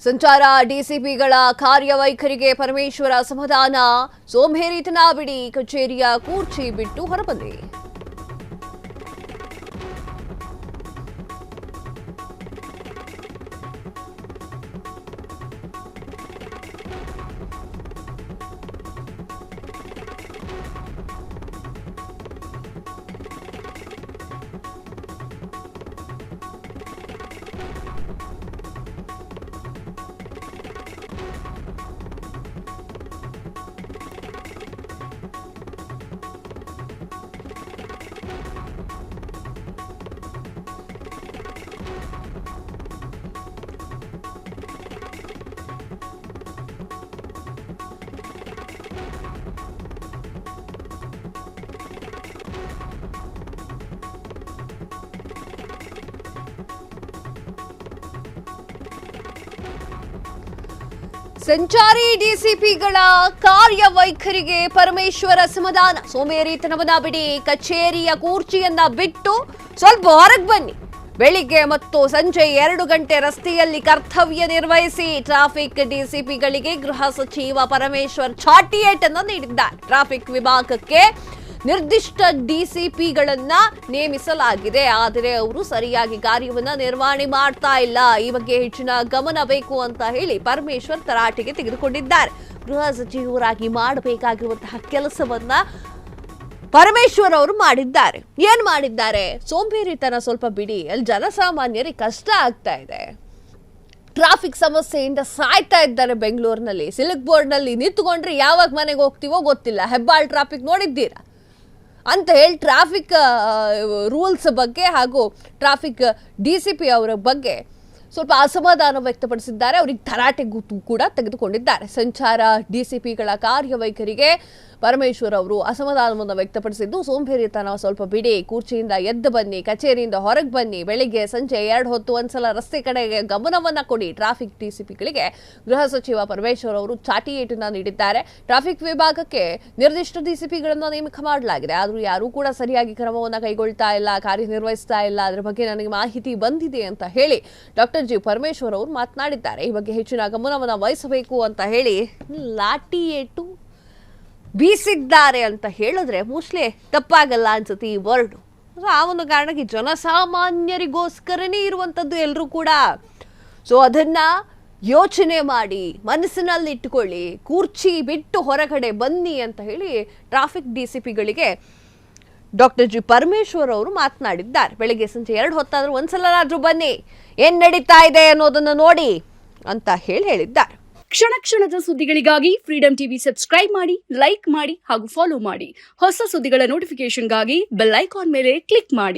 ಸಂಚಾರ ಡಿಸಿಪಿಗಳ ಕಾರ್ಯವೈಖರಿಗೆ ಪರಮೇಶ್ವರ ಅಸಮಾಧಾನ. ಸೋಂಬೇರಿತನ ಬಿಡಿ, ಕಚೇರಿಯ ಕೂರ್ಚಿ ಬಿಟ್ಟು ಹೊರಬಂದಿ. ಸಂಚಾರಿ ಡಿಸಿಪಿಗಳ ಕಾರ್ಯವೈಖರಿಗೆ ಪರಮೇಶ್ವರ ಅಸಮಾಧಾನ. ಸೋಂಬೇರಿತನವನ್ನ ಬಿಡಿ, ಕಚೇರಿಯ ಕೂರ್ಚಿಯನ್ನ ಬಿಟ್ಟು ಸ್ವಲ್ಪ ಹೊರಗೆ ಬನ್ನಿ. ಬೆಳಿಗ್ಗೆ ಮತ್ತು ಸಂಜೆ 2 ಗಂಟೆ ರಸ್ತೆಯಲ್ಲಿ ಕರ್ತವ್ಯ ನಿರ್ವಹಿಸಿ. ಟ್ರಾಫಿಕ್ ಡಿಸಿಪಿಗಳಿಗೆ ಗೃಹ ಸಚಿವ ಪರಮೇಶ್ವರ್ ಚಾಟಿಯೇಟ್ ಅನ್ನು ನೀಡಿದ್ದಾರೆ. ಟ್ರಾಫಿಕ್ ವಿಭಾಗಕ್ಕೆ ನಿರ್ದಿಷ್ಟ ಡಿಸಿಪಿಗಳನ್ನ ನೇಮಿಸಲಾಗಿದೆ, ಆದರೆ ಅವರು ಸರಿಯಾಗಿ ಕಾರ್ಯವನ್ನ ನಿರ್ವಹಣೆ ಮಾಡ್ತಾ ಇಲ್ಲ. ಈ ಬಗ್ಗೆ ಹೆಚ್ಚಿನ ಗಮನ ಬೇಕು ಅಂತ ಹೇಳಿ ಪರಮೇಶ್ವರ್ ತರಾಟೆಗೆ ತೆಗೆದುಕೊಂಡಿದ್ದಾರೆ. ಗೃಹ ಸಚಿವರಾಗಿ ಮಾಡಬೇಕಾಗಿರುವಂತಹ ಕೆಲಸವನ್ನ ಪರಮೇಶ್ವರ್ ಅವರು ಮಾಡಿದ್ದಾರೆ. ಏನ್ ಮಾಡಿದ್ದಾರೆ? ಸೋಂಬೇರಿತನ ಸ್ವಲ್ಪ ಬಿಡಿ, ಅಲ್ಲಿ ಜನಸಾಮಾನ್ಯರಿಗೆ ಕಷ್ಟ ಆಗ್ತಾ ಇದೆ. ಟ್ರಾಫಿಕ್ ಸಮಸ್ಯೆಯಿಂದ ಸಾಯ್ತಾ ಇದ್ದಾರೆ ಬೆಂಗಳೂರಿನಲ್ಲಿ. ಸಿಲ್ಕ್ ಬೋರ್ಡ್ನಲ್ಲಿ ನಿಂತುಕೊಂಡ್ರೆ ಯಾವಾಗ ಮನೆಗೆ ಹೋಗ್ತೀವೋ ಗೊತ್ತಿಲ್ಲ. ಹೆಬ್ಬಾಳ್ ಟ್ರಾಫಿಕ್ ನೋಡಿದ್ದೀರಾ ಅಂತ ಹೇಳಿ ಟ್ರಾಫಿಕ್ ರೂಲ್ಸ್ ಬಗ್ಗೆ ಹಾಗೂ ಟ್ರಾಫಿಕ್ ಡಿಸಿಪಿ ಅವರ ಬಗ್ಗೆ ಸ್ವಲ್ಪ ಅಸಮಾಧಾನ ವ್ಯಕ್ತಪಡಿಸಿದ್ದಾರೆ. ಅವರಿಗೆ ತರಾಟೆಗೂ ಕೂಡ ತೆಗೆದುಕೊಂಡಿದ್ದಾರೆ. ಸಂಚಾರ ಡಿಸಿಪಿಗಳ ಕಾರ್ಯವೈಖರಿಗೆ ಪರಮೇಶ್ವರ್ ಅವರು ಅಸಮಾಧಾನವನ್ನು ವ್ಯಕ್ತಪಡಿಸಿದ್ದು, ಸೋಂಬೇರಿತನ ಸ್ವಲ್ಪ ಬಿಡಿ, ಕೂರ್ಚಿಯಿಂದ ಎದ್ದು ಬನ್ನಿ, ಕಚೇರಿಯಿಂದ ಹೊರಗೆ ಬನ್ನಿ, ಬೆಳಿಗ್ಗೆ ಸಂಜೆ 2 ಹೊತ್ತು ಒಂದ್ಸಲ ರಸ್ತೆ ಕಡೆಗೆ ಗಮನವನ್ನ ಕೊಡಿ. ಟ್ರಾಫಿಕ್ ಡಿಸಿಪಿಗಳಿಗೆ ಗೃಹ ಸಚಿವ ಪರಮೇಶ್ವರ್ ಅವರು ಚಾಟಿಯೇಟನ್ನ ನೀಡಿದ್ದಾರೆ. ಟ್ರಾಫಿಕ್ ವಿಭಾಗಕ್ಕೆ ನಿರ್ದಿಷ್ಟ ಡಿಸಿಪಿಗಳನ್ನು ನೇಮಕ ಮಾಡಲಾಗಿದೆ, ಆದರೂ ಯಾರೂ ಕೂಡ ಸರಿಯಾಗಿ ಕ್ರಮವನ್ನು ಕೈಗೊಳ್ತಾ ಇಲ್ಲ, ಕಾರ್ಯನಿರ್ವಹಿಸ್ತಾ ಇಲ್ಲ. ಅದರ ಬಗ್ಗೆ ನನಗೆ ಮಾಹಿತಿ ಬಂದಿದೆ ಅಂತ ಹೇಳಿ ಡಾಕ್ಟರ್ ಜಿ ಪರಮೇಶ್ವರ್ ಅವರು ಮಾತನಾಡಿದ್ದಾರೆ. ಈ ಬಗ್ಗೆ ಹೆಚ್ಚಿನ ಗಮನವನ್ನು ವಹಿಸಬೇಕು ಅಂತ ಹೇಳಿ ಲಾಠಿ ಏಟು ಬೀಸಿದ್ದಾರೆ ಅಂತ ಹೇಳಿದ್ರೆ ಮೋಸ್ಟ್ಲಿ ತಪ್ಪಾಗಲ್ಲ ಅನ್ಸುತ್ತೆ ಈ ವರ್ಡ್. ಆ ಒಂದು ಕಾರಣಕ್ಕೆ ಜನಸಾಮಾನ್ಯರಿಗೋಸ್ಕರನೇ ಇರುವಂಥದ್ದು ಎಲ್ಲರೂ ಕೂಡ. ಸೊ ಅದನ್ನ ಯೋಚನೆ ಮಾಡಿ ಮನಸ್ಸಿನಲ್ಲಿ ಇಟ್ಟುಕೊಳ್ಳಿ, ಕೂರ್ಚಿ ಬಿಟ್ಟು ಹೊರಗಡೆ ಬನ್ನಿ ಅಂತ ಹೇಳಿ ಟ್ರಾಫಿಕ್ ಡಿಸಿಪಿಗಳಿಗೆ ಡಾಕ್ಟರ್ ಜಿ ಪರಮೇಶ್ವರ್ ಅವರು ಮಾತನಾಡಿದ್ದಾರೆ. ಬೆಳಗ್ಗೆ ಸಂಜೆ 2 ಹೊತ್ತಾದ್ರೂ ಒಂದ್ಸಲ ಬನ್ನಿ, ಏನ್ ನಡೀತಾ ಇದೆ ಅನ್ನೋದನ್ನ ನೋಡಿ ಅಂತ ಹೇಳಿದ್ದಾರೆ. ಕ್ಷಣ ಕ್ಷಣದ ಸುದ್ದಿಗಳಿಗಾಗಿ ಫ್ರೀಡಂ ಟಿವಿ ಸಬ್ಸ್ಕ್ರೈಬ್ ಮಾಡಿ, ಲೈಕ್ ಮಾಡಿ ಹಾಗೂ ಫಾಲೋ ಮಾಡಿ. ಹೊಸ ಸುದ್ದಿಗಳ ನೋಟಿಫಿಕೇಶನ್ಗಾಗಿ ಬೆಲ್ ಐಕಾನ್ ಮೇಲೆ ಕ್ಲಿಕ್ ಮಾಡಿ.